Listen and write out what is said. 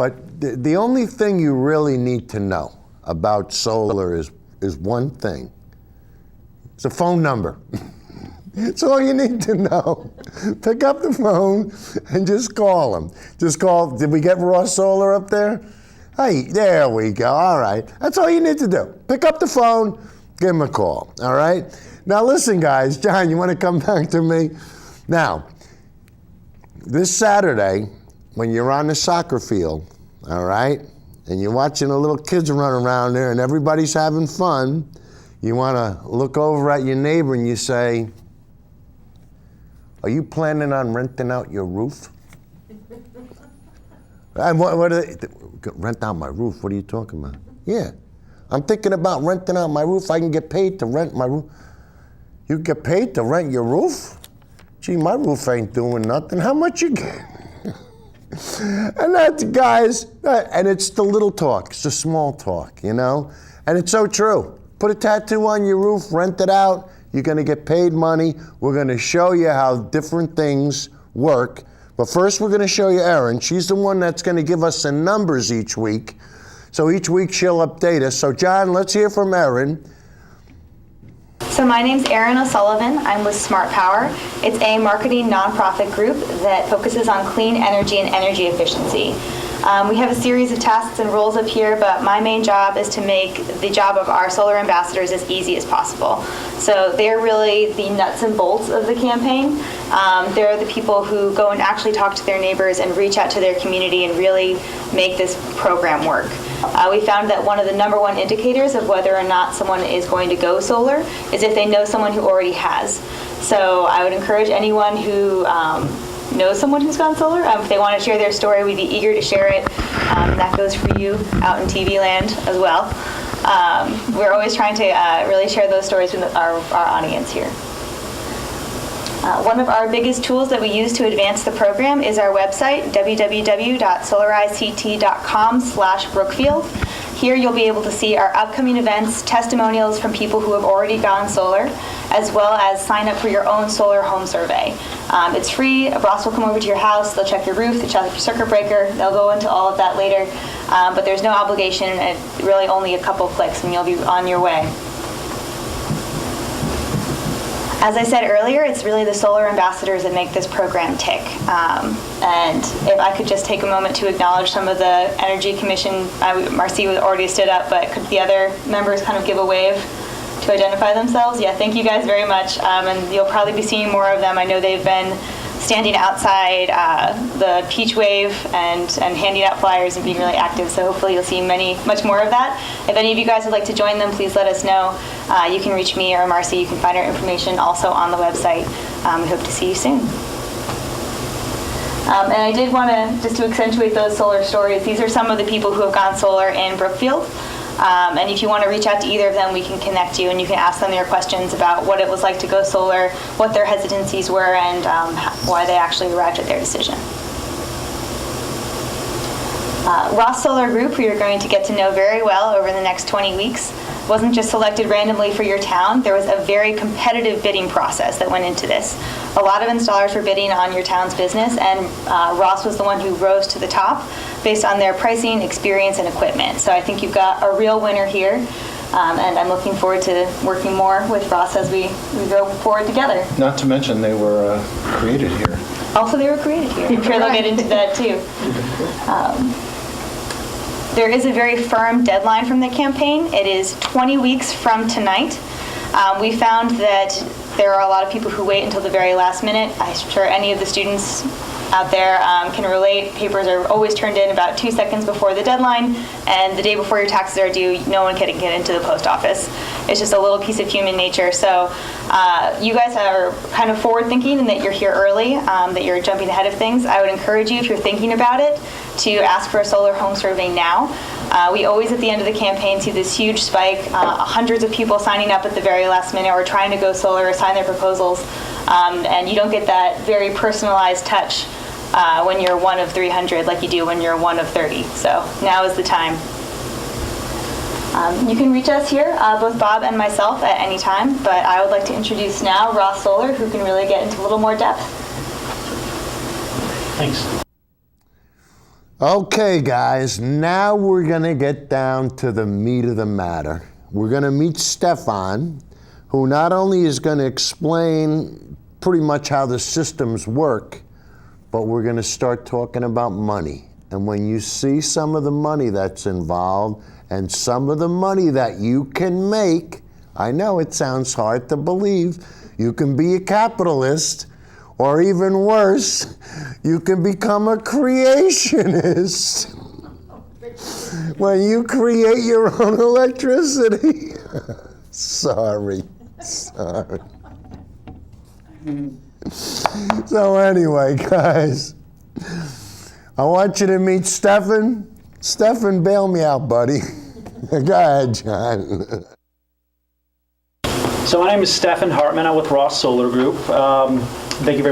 But the only thing you really need to know about solar is one thing. It's a phone number. That's all you need to know. Pick up the phone and just call them. Just call, did we get Ross Solar up there? Hey, there we go, all right. That's all you need to do. Pick up the phone, give him a call, all right? Now listen, guys, John, you want to come back to me? Now, this Saturday, when you're on the soccer field, all right, and you're watching the little kids run around there and everybody's having fun, you want to look over at your neighbor and you say, are you planning on renting out your roof? And what are they, rent out my roof? What are you talking about? Yeah, I'm thinking about renting out my roof. I can get paid to rent my roof. You get paid to rent your roof? Gee, my roof ain't doing nothing. How much you get? And that's, guys, and it's the little talk. It's the small talk, you know? And it's so true. Put a tattoo on your roof, rent it out. You're going to get paid money. We're going to show you how different things work. But first, we're going to show you Erin. She's the one that's going to give us the numbers each week. So each week, she'll update us. So, John, let's hear from Erin. So my name's Erin O'Sullivan. I'm with Smart Power. It's a marketing nonprofit group that focuses on clean energy and energy efficiency. We have a series of tasks and roles up here, but my main job is to make the job of our solar ambassadors as easy as possible. So they're really the nuts and bolts of the campaign. They're the people who go and actually talk to their neighbors and reach out to their community and really make this program work. We found that one of the #1 indicators of whether or not someone is going to go solar is if they know someone who already has. So I would encourage anyone who knows someone who's gone solar. If they want to share their story, we'd be eager to share it. That goes for you out in TV land as well. We're always trying to really share those stories with our audience here. One of our biggest tools that we use to advance the program is our website, www.solarizect.com/Brookfield. Here you'll be able to see our upcoming events, testimonials from people who have already gone solar, as well as sign up for your own solar home survey. It's free. Ross will come over to your house. They'll check your roof, they'll check your circuit breaker. They'll go into all of that later. But there's no obligation, and really only a couple clicks and you'll be on your way. As I said earlier, it's really the solar ambassadors that make this program tick. And if I could just take a moment to acknowledge some of the Energy Commission, Marcy already stood up, but could the other members kind of give a wave to identify themselves? Yeah, thank you guys very much. And you'll probably be seeing more of them. I know they've been standing outside the Peach Wave and handing out flyers and being really active, so hopefully you'll see much more of that. If any of you guys would like to join them, please let us know. You can reach me or Marcy. You can find our information also on the website. We hope to see you soon. And I did want to, just to accentuate those solar stories, these are some of the people who have gone solar in Brookfield. And if you want to reach out to either of them, we can connect you and you can ask them your questions about what it was like to go solar, what their hesitancies were, and why they actually arrived at their decision. Ross Solar Group, who you're going to get to know very well over the next 20 weeks, wasn't just selected randomly for your town. There was a very competitive bidding process that went into this. A lot of installers were bidding on your town's business, and Ross was the one who rose to the top based on their pricing, experience, and equipment. So I think you've got a real winner here, and I'm looking forward to working more with Ross as we go forward together. Not to mention they were created here. Also, they were created here. I'm sure they'll get into that too. There is a very firm deadline from the campaign. It is 20 weeks from tonight. We found that there are a lot of people who wait until the very last minute. I'm sure any of the students out there can relate. Papers are always turned in about 2 seconds before the deadline, and the day before your taxes are due, no one can get into the post office. It's just a little piece of human nature. So you guys are kind of forward-thinking and that you're here early, that you're jumping ahead of things. I would encourage you, if you're thinking about it, to ask for a solar home survey now. We always, at the end of the campaign, see this huge spike, hundreds of people signing up at the very last minute or trying to go solar or sign their proposals, and you don't get that very personalized touch when you're one of 300 like you do when you're one of 30. So now is the time. You can reach us here, both Bob and myself, at any time, but I would like to introduce now Ross Solar, who can really get into a little more depth. Thanks. Okay, guys, now we're going to get down to the meat of the matter. We're going to meet Stefan, who not only is going to explain pretty much how the systems work, but we're going to start talking about money. And when you see some of the money that's involved and some of the money that you can make, I know it sounds hard to believe, you can be a capitalist, or even worse, you can become a creationist. When you create your own electricity. Sorry. So anyway, guys, I want you to meet Stefan. Stefan, bail me out, buddy. Go ahead, John. So my name is Stefan Hartman. I'm with Ross Solar Group. Thank you very